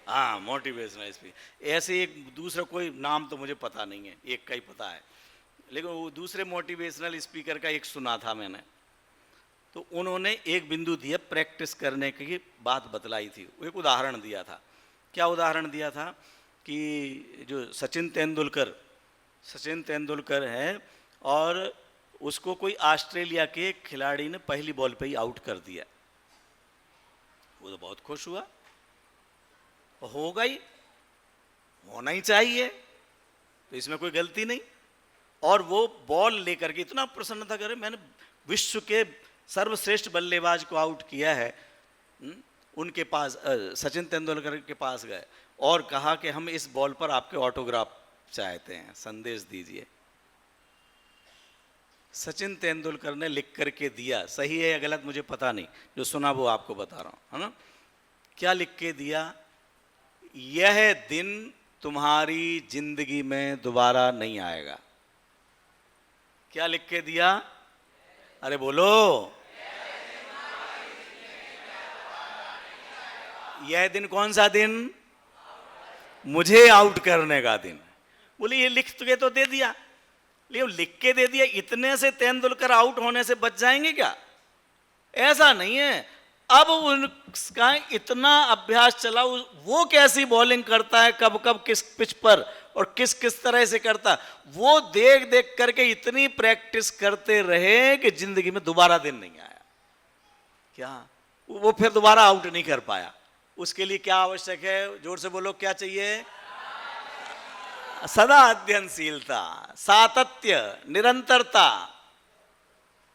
हाँ मोटिवेशनल स्पीकर। ऐसे एक दूसरा कोई नाम तो मुझे पता नहीं है, एक का ही पता है, लेकिन वो दूसरे मोटिवेशनल स्पीकर का एक सुना था मैंने, तो उन्होंने एक बिंदु दिया प्रैक्टिस करने की बात बतलाई थी। वो एक उदाहरण दिया था। क्या उदाहरण दिया था कि जो सचिन तेंदुलकर है और उसको कोई ऑस्ट्रेलिया के खिलाड़ी ने पहली बॉल पे ही आउट कर दिया। वो तो बहुत खुश हुआ, होगा ही, होना ही चाहिए, तो इसमें कोई गलती नहीं। और वो बॉल लेकर के इतना प्रसन्नता करे, मैंने विश्व के सर्वश्रेष्ठ बल्लेबाज को आउट किया है। उनके पास सचिन तेंदुलकर के पास गए और कहा कि हम इस बॉल पर आपके ऑटोग्राफ चाहते हैं, संदेश दीजिए। सचिन तेंदुलकर ने लिख करके दिया, सही है या गलत मुझे पता नहीं, जो सुना वो आपको बता रहा हूं, है ना। क्या लिख के दिया, यह दिन तुम्हारी जिंदगी में दोबारा नहीं आएगा। क्या लिख के दिया, अरे बोलो, यह दिन कौन सा दिन, मुझे आउट करने का दिन। बोले ये लिख के तो दे दिया, लेकिन लिख के दे दिया, इतने से तेंदुलकर आउट होने से बच जाएंगे क्या? ऐसा नहीं है। अब उनका इतना अभ्यास चला, वो कैसी बॉलिंग करता है, कब कब किस पिच पर और किस किस तरह से करता, वो देख देख करके इतनी प्रैक्टिस करते रहे कि जिंदगी में दोबारा दिन नहीं आया। क्या वो फिर दोबारा आउट नहीं कर पाया। उसके लिए क्या आवश्यक है, जोर से बोलो, क्या चाहिए? सदा अध्ययनशीलता, सातत्य, निरंतरता,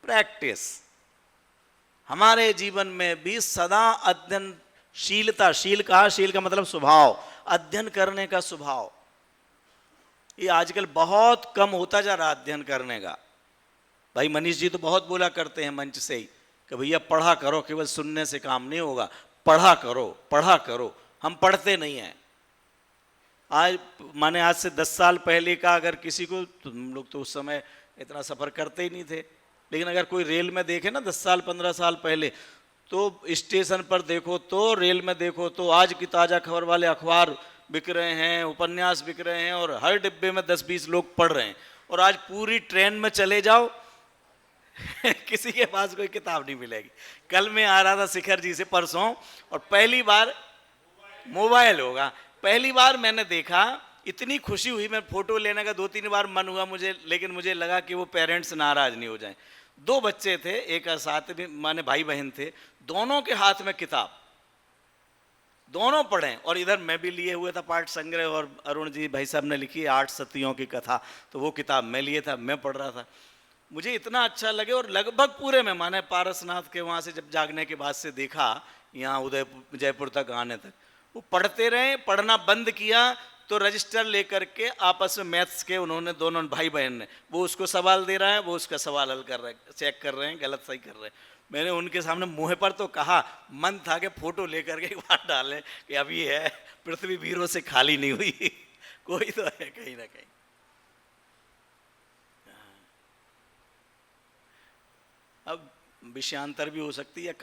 प्रैक्टिस। हमारे जीवन में भी सदा अध्ययनशीलता, शील का मतलब स्वभाव, अध्ययन करने का स्वभाव, ये आजकल बहुत कम होता जा रहा अध्ययन करने का। भाई मनीष जी तो बहुत बोला करते हैं मंच से ही कि भैया पढ़ा करो, केवल सुनने से काम नहीं होगा, पढ़ा करो पढ़ा करो। हम पढ़ते नहीं हैं। आज से 10 साल पहले का अगर किसी को, तो हम लोग तो उस समय इतना सफ़र करते ही नहीं थे, लेकिन अगर कोई रेल में देखे ना 10 साल 15 साल पहले, तो स्टेशन पर देखो तो, रेल में देखो तो आज की ताज़ा खबर वाले अखबार बिक रहे हैं, उपन्यास बिक रहे हैं, और हर डिब्बे में 10-20 लोग पढ़ रहे हैं। और आज पूरी ट्रेन में चले जाओ किसी के पास कोई किताब नहीं मिलेगी। कल मैं आ रहा था शिखर जी से परसों, और पहली बार मोबाइल होगा, पहली बार मैंने देखा इतनी खुशी हुई, मैं फोटो लेने का 2-3 बार मन हुआ मुझे, लेकिन मुझे लगा कि वो पेरेंट्स नाराज नहीं हो जाएं। 2 बच्चे थे, एक साथ में माने भाई बहन थे, दोनों के हाथ में किताब, दोनों पढ़ें, और इधर मैं भी लिए हुए था पाठ संग्रह, और अरुण जी भाई साहब ने लिखी 8 सतियों की कथा, तो वो किताब मैं लिए था, मैं पढ़ रहा था। मुझे इतना अच्छा लगे, और लगभग पूरे में माने पारसनाथ के वहाँ से जब जागने के बाद से देखा यहाँ उदयपुर जयपुर तक आने तक, वो पढ़ते रहे, पढ़ना बंद किया तो रजिस्टर लेकर के आपस में मैथ्स के उन्होंने, दोनों भाई बहन ने, वो उसको सवाल दे रहा है, वो उसका सवाल हल कर रहे हैं, चेक कर रहे हैं, गलत सही कर रहे हैं। मैंने उनके सामने मुँह पर तो कहा, मन था कि फोटो लेकर के एक बार डालें कि अब ये है, पृथ्वी वीरों से खाली नहीं हुई कोई तो है कहीं ना कहीं। अब विषयांतर भी हो सकती है,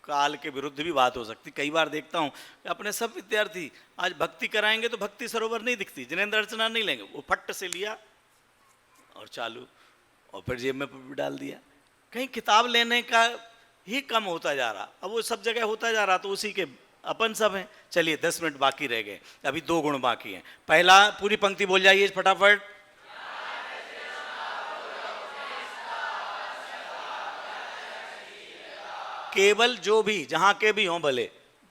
काल के विरुद्ध भी बात हो सकती। कई बार देखता हूँ कि अपने सब विद्यार्थी आज भक्ति कराएंगे तो भक्ति सरोवर नहीं दिखती, जिनेंद्र अर्चना नहीं लेंगे, वो फट से लिया और चालू, और फिर जेब में भी डाल दिया। कहीं किताब लेने का ही कम होता जा रहा, अब वो सब जगह होता जा रहा, तो उसी के अपन सब हैं। चलिए 10 मिनट बाकी रह गए, अभी 2 गुण बाकी हैं। पहला, पूरी पंक्ति बोल जाइए फटाफट। केवल जो भी, जहां के भी हों, भले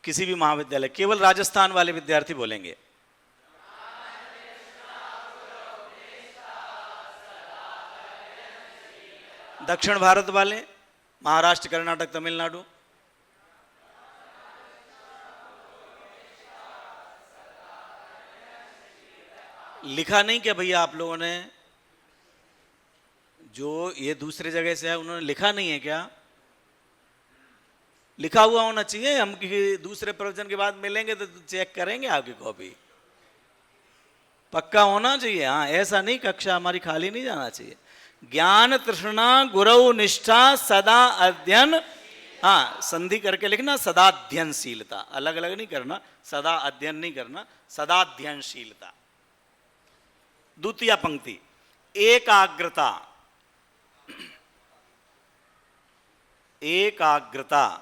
किसी भी महाविद्यालय, केवल राजस्थान वाले विद्यार्थी बोलेंगे। दक्षिण भारत वाले, महाराष्ट्र, कर्नाटक, तमिलनाडु। लिखा नहीं क्या भैया आप लोगों ने? जो ये दूसरे जगह से है उन्होंने लिखा नहीं है क्या? लिखा हुआ होना चाहिए। हम दूसरे प्रवचन के बाद मिलेंगे तो चेक करेंगे आपकी कॉपी, पक्का होना चाहिए। हाँ, ऐसा नहीं कक्षा हमारी खाली नहीं जाना चाहिए। ज्ञान तृष्णा गुरु निष्ठा सदा अध्ययन, हाँ संधि करके लिखना, सदा अध्ययनशीलता, अलग अलग नहीं करना, सदा अध्ययन नहीं करना, सदा अध्ययनशीलता। द्वितीय पंक्ति, एकाग्रता। एकाग्रता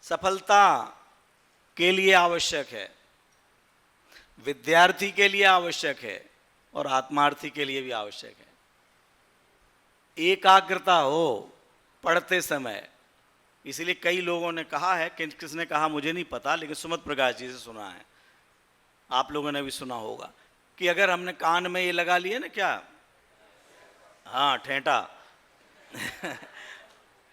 सफलता के लिए आवश्यक है, विद्यार्थी के लिए आवश्यक है, और आत्मार्थी के लिए भी आवश्यक है। एकाग्रता हो पढ़ते समय। इसलिए कई लोगों ने कहा है, किसने कहा मुझे नहीं पता, लेकिन सुमत प्रकाश जी से सुना है, आप लोगों ने भी सुना होगा, कि अगर हमने कान में ये लगा लिया ना, क्या, हाँ ठेंटा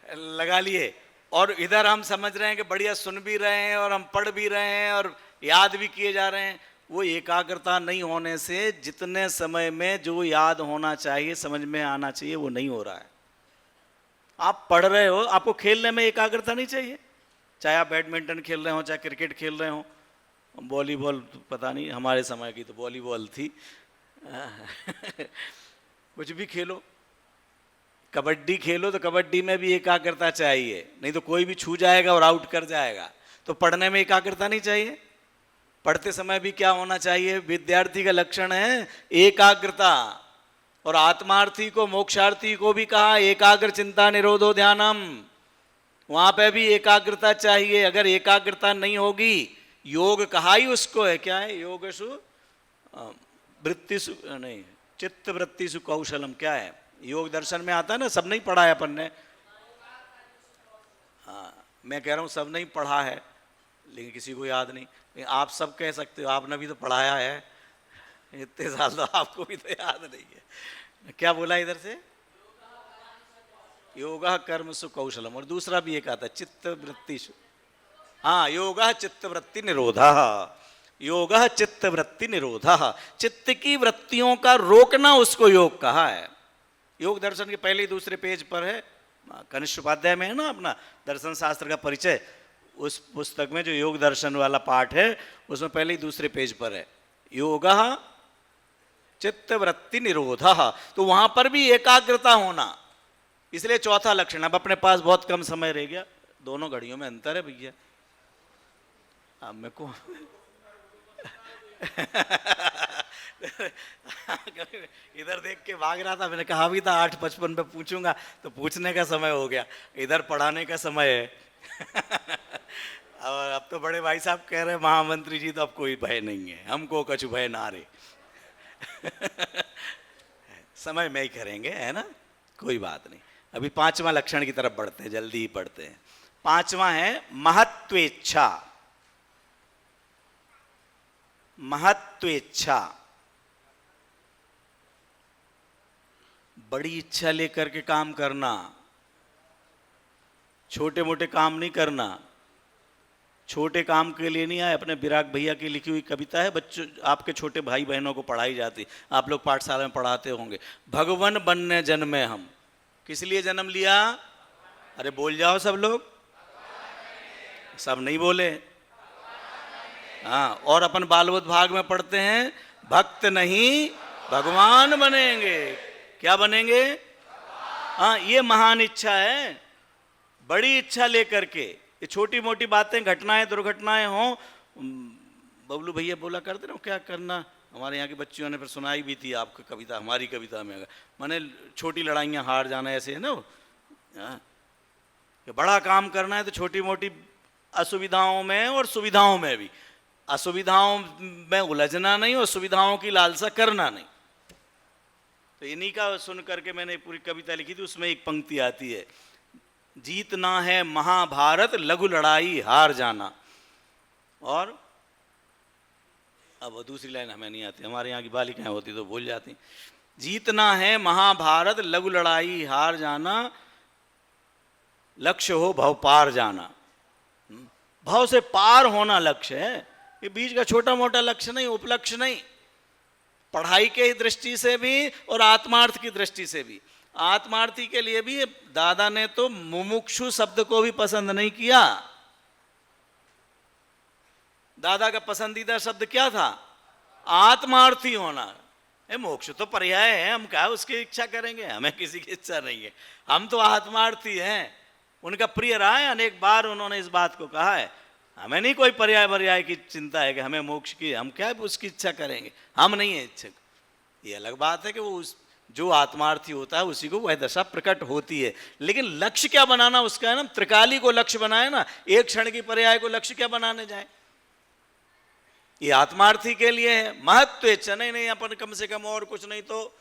लगा लिए, और इधर हम समझ रहे हैं कि बढ़िया सुन भी रहे हैं और हम पढ़ भी रहे हैं और याद भी किए जा रहे हैं, वो एकाग्रता नहीं होने से जितने समय में जो याद होना चाहिए, समझ में आना चाहिए, वो नहीं हो रहा है। आप पढ़ रहे हो, आपको खेलने में एकाग्रता नहीं चाहिए, चाहे आप बैडमिंटन खेल रहे हो, चाहे क्रिकेट खेल रहे हो, वॉलीबॉल पता नहीं, हमारे समय की तो वॉलीबॉल थी कुछ भी खेलो, कबड्डी खेलो तो कबड्डी में भी एकाग्रता चाहिए, नहीं तो कोई भी छू जाएगा और आउट कर जाएगा। तो पढ़ने में एकाग्रता नहीं चाहिए। पढ़ते समय भी क्या होना चाहिए? विद्यार्थी का लक्षण है एकाग्रता, और आत्मार्थी को, मोक्षार्थी को भी कहा एकाग्र चिंता निरोधो ध्यानम, वहां पे भी एकाग्रता चाहिए। अगर एकाग्रता नहीं होगी, योग कहा ही उसको है, क्या है? योगसु वृत्तिसु, नहीं, चित्त वृत्तिसु कौशलम, क्या है? योग दर्शन में आता है ना, सब नहीं पढ़ा है अपन ने। हाँ, मैं कह रहा हूँ सब नहीं पढ़ा है, लेकिन किसी को याद नहीं। आप सब कह सकते हो, आपने भी तो पढ़ाया है, इतने साल तो आपको भी तो याद नहीं है। क्या बोला इधर से? योगा कर्म सु कौशलम, और दूसरा भी एक आता है चित्त वृत्ति, हाँ योगा चित्त वृत्ति निरोधा, योगा चित्त वृत्ति निरोधा, चित्त की वृत्तियों का रोकना, उसको योग कहा है। योग दर्शन के पहले ही दूसरे पेज पर है, कनिष्ठ उपाध्याय में है ना अपना दर्शन शास्त्र का परिचय, उस पुस्तक में जो योग दर्शन वाला पाठ है उसमें पहले ही दूसरे पेज पर है, योगा चित्त वृत्ति निरोधा। तो वहां पर भी एकाग्रता होना, इसलिए चौथा लक्षण। अब अपने पास बहुत कम समय रह गया, दोनों घड़ियों में अंतर है भैया। अब मेरे को इधर देख के भाग रहा था, मैंने कहा भी था 8:55 पे पूछूंगा, तो पूछने का समय हो गया, इधर पढ़ाने का समय है और अब तो बड़े भाई साहब कह रहे हैं महामंत्री जी तो अब कोई भय नहीं है, हमको कछु भय ना रे। समय में ही करेंगे, है ना, कोई बात नहीं। अभी पांचवा लक्षण की तरफ बढ़ते हैं, जल्दी ही पढ़ते हैं। पांचवा है महत्वेच्छा। महत्वेच्छा, बड़ी इच्छा लेकर के काम करना, छोटे मोटे काम नहीं करना। छोटे काम के लिए नहीं आए। अपने विराग भैया की लिखी हुई कविता है, बच्चों आपके छोटे भाई बहनों को पढ़ाई जाती, आप लोग पाठशाला में पढ़ाते होंगे। भगवन बनने जन्मे हम, किस लिए जन्म लिया? अरे बोल जाओ सब लोग, सब नहीं बोले। हाँ, और अपन बालवत भाग में पढ़ते हैं, भक्त नहीं भगवान बनेंगे। क्या बनेंगे? हाँ, ये महान इच्छा है, बड़ी इच्छा लेकर के। ये छोटी मोटी बातें, घटनाएं दुर्घटनाएं हों, बबलू भैया बोला करते ना क्या करना, हमारे यहाँ की बच्चियों ने फिर सुनाई भी थी आपकी कविता, हमारी कविता में, माने छोटी लड़ाइयाँ हार जाना, ऐसे है ना। कि बड़ा काम करना है तो छोटी मोटी असुविधाओं में और सुविधाओं में भी, असुविधाओं में उलझना नहीं और सुविधाओं की लालसा करना नहीं। तो इन्हीं का सुन करके मैंने पूरी कविता लिखी थी। उसमें एक पंक्ति आती है, जीतना है महाभारत लघु लड़ाई हार जाना। और अब वो दूसरी लाइन हमें नहीं आती, हमारे यहाँ की बालिकाएं होती तो भूल जाती। जीतना है महाभारत लघु लड़ाई हार जाना, लक्ष्य हो भव पार जाना। भव से पार होना लक्ष्य है, ये बीच का छोटा मोटा लक्ष्य नहीं, उपलक्ष्य नहीं। पढ़ाई के दृष्टि से भी और आत्मार्थ की दृष्टि से भी। आत्मार्थी के लिए भी दादा ने तो मुमुक्षु शब्द को भी पसंद नहीं किया। दादा का पसंदीदा शब्द क्या था? आत्मार्थी होना। मोक्ष तो पर्याय है, हम क्या उसकी इच्छा करेंगे, हमें किसी की इच्छा नहीं है, हम तो आत्मार्थी हैं। उनका प्रिय रहा है, अनेक बार उन्होंने इस बात को कहा है। हमें नहीं कोई पर्याय की चिंता है कि हमें मोक्ष की, हम क्या उसकी इच्छा करेंगे, हम नहीं है इच्छुक। ये अलग बात है कि वो जो आत्मार्थी होता है उसी को वह दशा प्रकट होती है। लेकिन लक्ष्य क्या बनाना उसका है ना, त्रिकाली को लक्ष्य बनाए ना, एक क्षण की पर्याय को लक्ष्य क्या बनाने जाए। ये आत्मार्थी के लिए है। महत्व इच्छा नहीं, अपन कम से कम और कुछ नहीं तो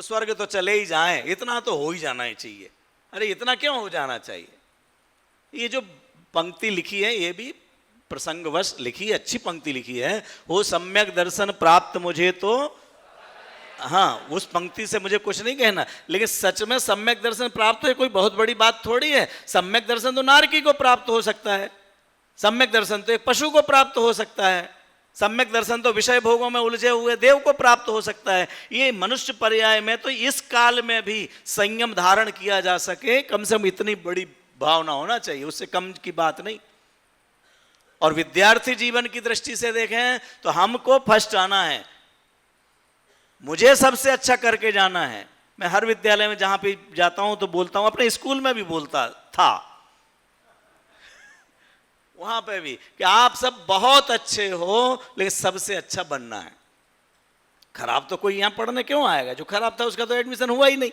स्वर्ग तो चले ही जाएं, इतना तो हो ही जाना ही चाहिए। अरे इतना क्यों हो जाना चाहिए? ये जो पंक्ति लिखी है ये भी प्रसंगवश लिखी है, अच्छी पंक्ति लिखी है। हो सम्यक दर्शन प्राप्त मुझे तो, हाँ, उस पंक्ति से मुझे कुछ नहीं कहना, लेकिन सच में सम्यक दर्शन प्राप्त है कोई बहुत बड़ी बात थोड़ी है। सम्यक दर्शन तो नारकी को प्राप्त हो सकता है, सम्यक दर्शन तो एक पशु को प्राप्त हो सकता है, सम्यक दर्शन तो विषय भोगों में उलझे हुए देव को प्राप्त हो सकता है। ये मनुष्य पर्याय में तो इस काल में भी संयम धारण किया जा सके, कम से कम इतनी बड़ी भावना होना चाहिए, उससे कम की बात नहीं। और विद्यार्थी जीवन की दृष्टि से देखें तो हमको फर्स्ट आना है, मुझे सबसे अच्छा करके जाना है। मैं हर विद्यालय में जहां पे जाता हूं तो बोलता हूं, अपने स्कूल में भी बोलता था, वहां पे भी, कि आप सब बहुत अच्छे हो लेकिन सबसे अच्छा बनना है। खराब तो कोई यहां पढ़ने क्यों आएगा? जो खराब था उसका तो एडमिशन हुआ ही नहीं,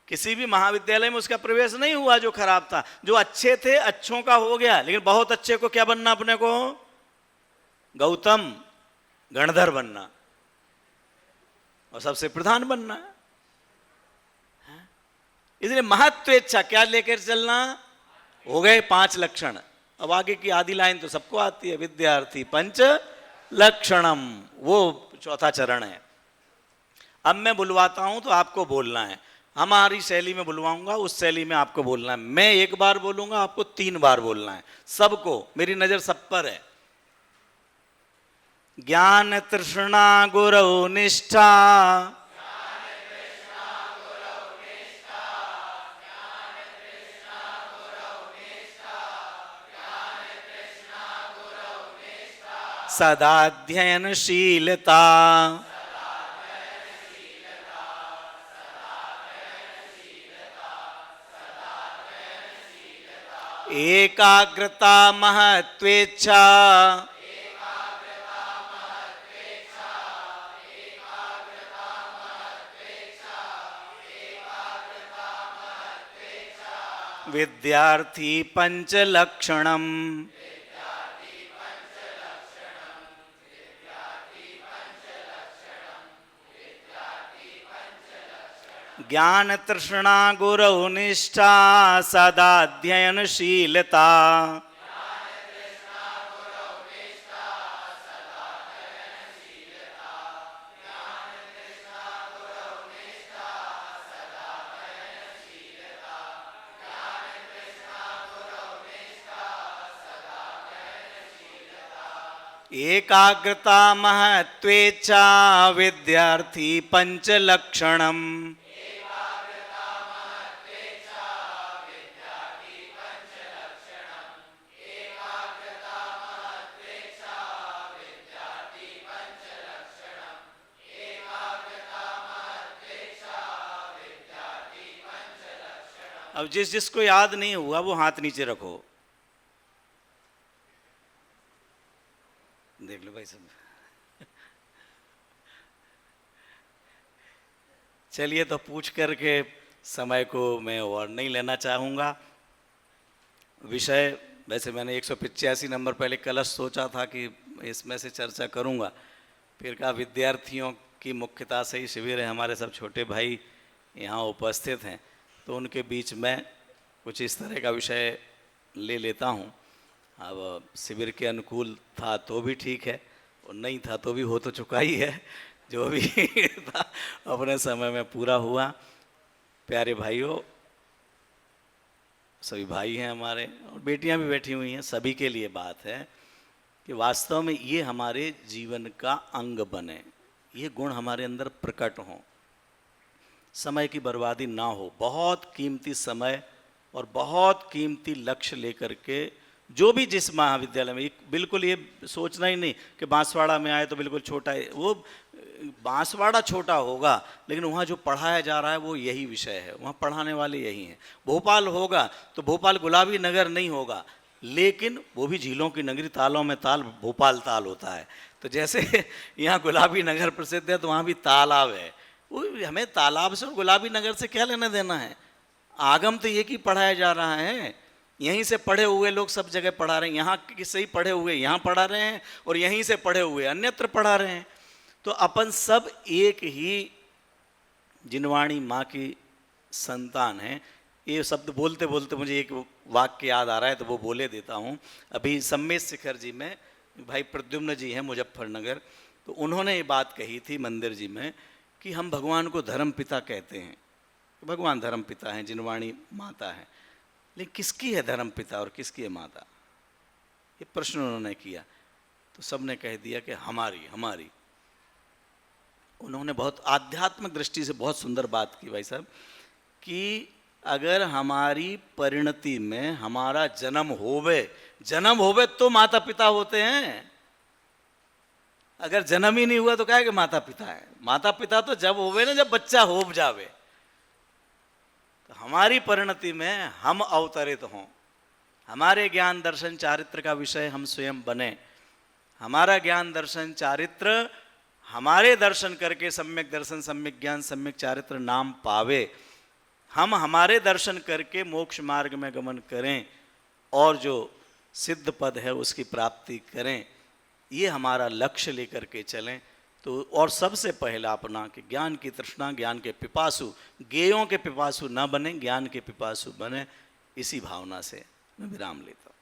किसी भी महाविद्यालय में उसका प्रवेश नहीं हुआ जो खराब था। जो अच्छे थे अच्छों का हो गया, लेकिन बहुत अच्छे को क्या बनना? अपने को गौतम गणधर बनना और सबसे प्रधान बनना है। इसलिए महत्वेच्छा क्या लेकर चलना? हो गए 5 लक्षण। अब आगे की आधी लाइन तो सबको आती है, विद्यार्थी पंच लक्षणम, वो चौथा चरण है। अब मैं बुलवाता हूं तो आपको बोलना है, हमारी शैली में बुलवाऊंगा, उस शैली में आपको बोलना है। मैं एक बार बोलूंगा, आपको 3 बार बोलना है, सबको, मेरी नजर सब पर है। ज्ञान तृष्णा गुरु निष्ठा, सदाध्ययनशीलता, एकाग्रता महत्वेच्छा, विद्यार्थी पंचलक्षणम। ज्ञान तृष्णा गुरौ निष्ठा सदाध्ययनशीलता। एकाग्रता महत्वेच्छा विद्यार्थी पंचलक्षणम। अब जिस जिसको याद नहीं हुआ वो हाथ नीचे रखो। देख लो भाई सब। चलिए, तो पूछ करके समय को मैं और नहीं लेना चाहूँगा। विषय वैसे मैंने 185 नंबर पहले कलश सोचा था कि इसमें से चर्चा करूँगा, फिर कहा विद्यार्थियों की मुख्यता से ही शिविर है, हमारे सब छोटे भाई यहाँ उपस्थित हैं, तो उनके बीच में कुछ इस तरह का विषय ले लेता हूँ। अब शिविर के अनुकूल था तो भी ठीक है, और नहीं था तो भी हो तो चुका ही है। जो भी था अपने समय में पूरा हुआ। प्यारे भाइयों, सभी भाई हैं हमारे और बेटियां भी बैठी हुई हैं, सभी के लिए बात है कि वास्तव में ये हमारे जीवन का अंग बने, ये गुण हमारे अंदर प्रकट हों, समय की बर्बादी ना हो। बहुत कीमती समय और बहुत कीमती लक्ष्य लेकर के जो भी जिस महाविद्यालय में, बिल्कुल ये सोचना ही नहीं कि बांसवाड़ा में आए तो बिल्कुल छोटा है, वो बांसवाड़ा छोटा होगा लेकिन वहाँ जो पढ़ाया जा रहा है वो यही विषय है, वहाँ पढ़ाने वाले यही हैं। भोपाल होगा तो भोपाल गुलाबी नगर नहीं होगा, लेकिन वो भी झीलों की नगरी, तालों में ताल, भोपाल ताल होता है। तो जैसे यहाँ गुलाबी नगर प्रसिद्ध है तो वहाँ भी तालाब है। वो हमें तालाब से और गुलाबी नगर से क्या लेना देना है? आगम तो एक ही पढ़ाया जा रहा है, यहीं से पढ़े हुए लोग सब जगह पढ़ा रहे हैं। यहाँ किसी पढ़े हुए यहाँ पढ़ा रहे हैं और यहीं से पढ़े हुए अन्यत्र पढ़ा रहे हैं। तो अपन सब एक ही जिनवाणी माँ की संतान है। ये शब्द बोलते बोलते मुझे एक वाक्य याद आ रहा है तो वो बोले देता हूँ। अभी सम्मेद शिखर जी में भाई प्रद्युम्न जी हैं मुजफ्फरनगर, तो उन्होंने ये बात कही थी मंदिर जी में कि हम भगवान को धर्म पिता कहते हैं। भगवान धर्म पिता हैं, जिनवाणी माता है, लेकिन किसकी है धर्म पिता और किसकी है माता? ये प्रश्न उन्होंने किया तो सबने कह दिया कि हमारी हमारी। उन्होंने बहुत आध्यात्मिक दृष्टि से बहुत सुंदर बात की भाई साहब, कि अगर हमारी परिणति में हमारा जन्म होवे तो माता पिता होते हैं। अगर जन्म ही नहीं हुआ तो क्या है कि माता पिता है? माता पिता तो जब होवे ना, जब बच्चा हो जावे। तो हमारी परिणति में हम अवतरित हों, हमारे ज्ञान दर्शन चारित्र का विषय हम स्वयं बने। हमारा ज्ञान दर्शन चारित्र हमारे दर्शन करके सम्यक दर्शन, सम्यक ज्ञान, सम्यक चारित्र नाम पावे। हम हमारे दर्शन करके मोक्ष मार्ग में गमन करें और जो सिद्ध पद है उसकी प्राप्ति करें। ये हमारा लक्ष्य लेकर के चलें। तो और सबसे पहला अपना कि ज्ञान की तृष्णा, ज्ञान के पिपासु, गेयों के पिपासु न बने, ज्ञान के पिपासु बने। इसी भावना से मैं विराम लेता हूँ।